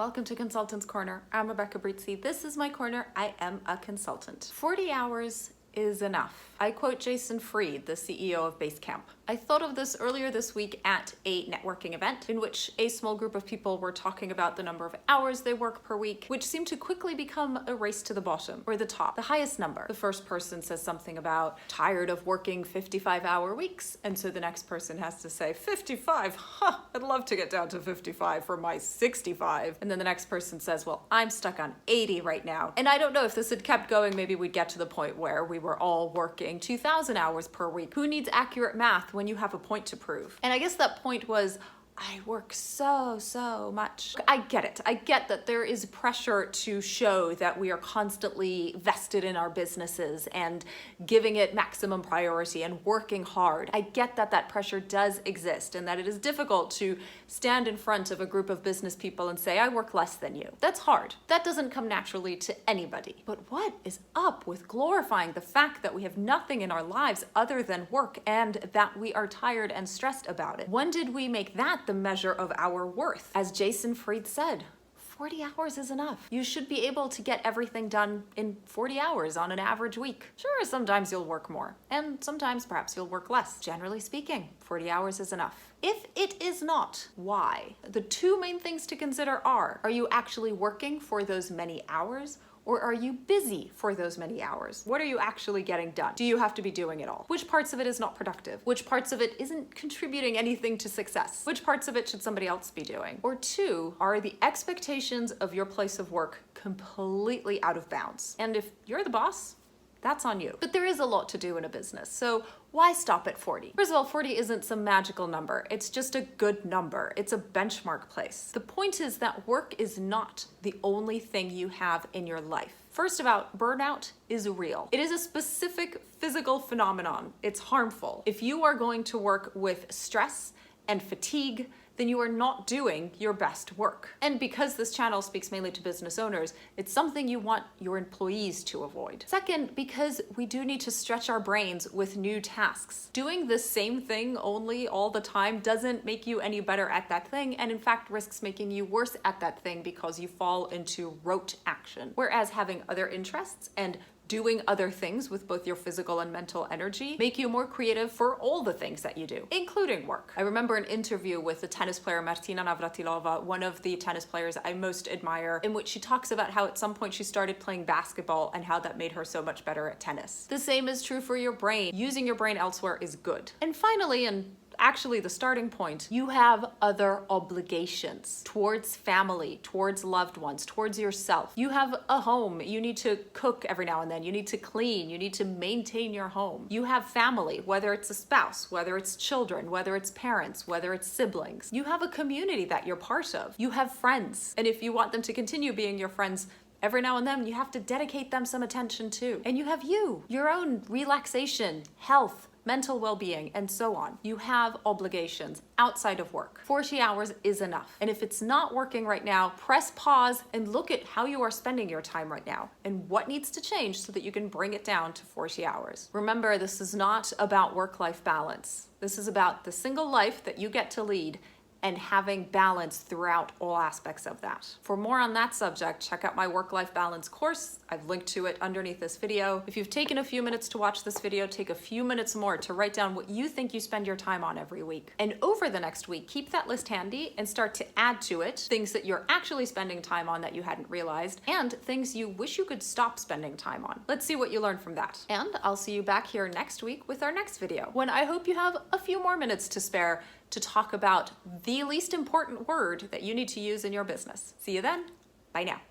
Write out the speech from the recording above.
welcome to Consultant's Corner. I'm Rebecca Brizi. This is my corner. I am a consultant. 40 hours is enough. I quote Jason Fried, the CEO of Basecamp. I thought of this earlier this week at a networking event in which a small group of people were talking about the number of hours they work per week, which seemed to quickly become a race to the bottom, or the top, the highest number. The first person says something about tired of working 55-hour weeks, and so the next person has to say 55, huh, I'd love to get down to 55 for my 65. And then the next person says, well, I'm stuck on 80 right now. And I don't know if this had kept going, maybe we'd get to the point where we were all working 2,000 hours per week. Who needs accurate math when you have a point to prove? And I guess that point was, I work so much. I get it. I get that there is pressure to show that we are constantly vested in our businesses and giving it maximum priority and working hard. I get that that pressure does exist and that it is difficult to stand in front of a group of business people and say, I work less than you. That's hard. That doesn't come naturally to anybody. But what is up with glorifying the fact that we have nothing in our lives other than work and that we are tired and stressed about it? When did we make that the measure of our worth? As Jason Fried said, 40 hours is enough. You should be able to get everything done in 40 hours on an average week. Sure, sometimes you'll work more, and sometimes perhaps you'll work less. Generally speaking, 40 hours is enough. If it is not, why? The two main things to consider are you actually working for those many hours? Or are you busy for those many hours? What are you actually getting done? Do you have to be doing it all? Which parts of it is not productive? Which parts of it isn't contributing anything to success? Which parts of it should somebody else be doing? Or two, are the expectations of your place of work completely out of bounds? And if you're the boss, that's on you. But there is a lot to do in a business, so why stop at 40? First of all, 40 isn't some magical number. It's just a good number. It's a benchmark place. The point is that work is not the only thing you have in your life. First about burnout is real. It is a specific physical phenomenon. It's harmful. If you are going to work with stress and fatigue, then you are not doing your best work. And because this channel speaks mainly to business owners, it's something you want your employees to avoid. Second, because we do need to stretch our brains with new tasks. Doing the same thing only all the time doesn't make you any better at that thing, and in fact risks making you worse at that thing because you fall into rote action. Whereas having other interests and doing other things with both your physical and mental energy make you more creative for all the things that you do, including work. I remember an interview with the tennis player Martina Navratilova, one of the tennis players I most admire, in which she talks about how at some point she started playing basketball and how that made her so much better at tennis. The same is true for your brain. Using your brain elsewhere is good. And finally, and actually the starting point, you have other obligations towards family, towards loved ones, towards yourself. You have a home. You need to cook every now and then. You need to clean. You need to maintain your home. You have family, whether it's a spouse, whether it's children, whether it's parents, whether it's siblings. You have a community that you're part of. You have friends. And if you want them to continue being your friends, every now and then you have to dedicate them some attention too. And you have you, your own relaxation, health, mental well-being, and so on. You have obligations outside of work. 40 hours is enough. And if it's not working right now, press pause and look at how you are spending your time right now and what needs to change so that you can bring it down to 40 hours. Remember, this is not about work-life balance. This is about the single life that you get to lead and having balance throughout all aspects of that. For more on that subject, check out my work-life balance course. I've linked to it underneath this video. If you've taken a few minutes to watch this video, take a few minutes more to write down what you think you spend your time on every week. And over the next week, keep that list handy and start to add to it things that you're actually spending time on that you hadn't realized and things you wish you could stop spending time on. Let's see what you learn from that. And I'll see you back here next week with our next video, when I hope you have a few more minutes to spare to talk about the least important word that you need to use in your business. See you then. Bye now.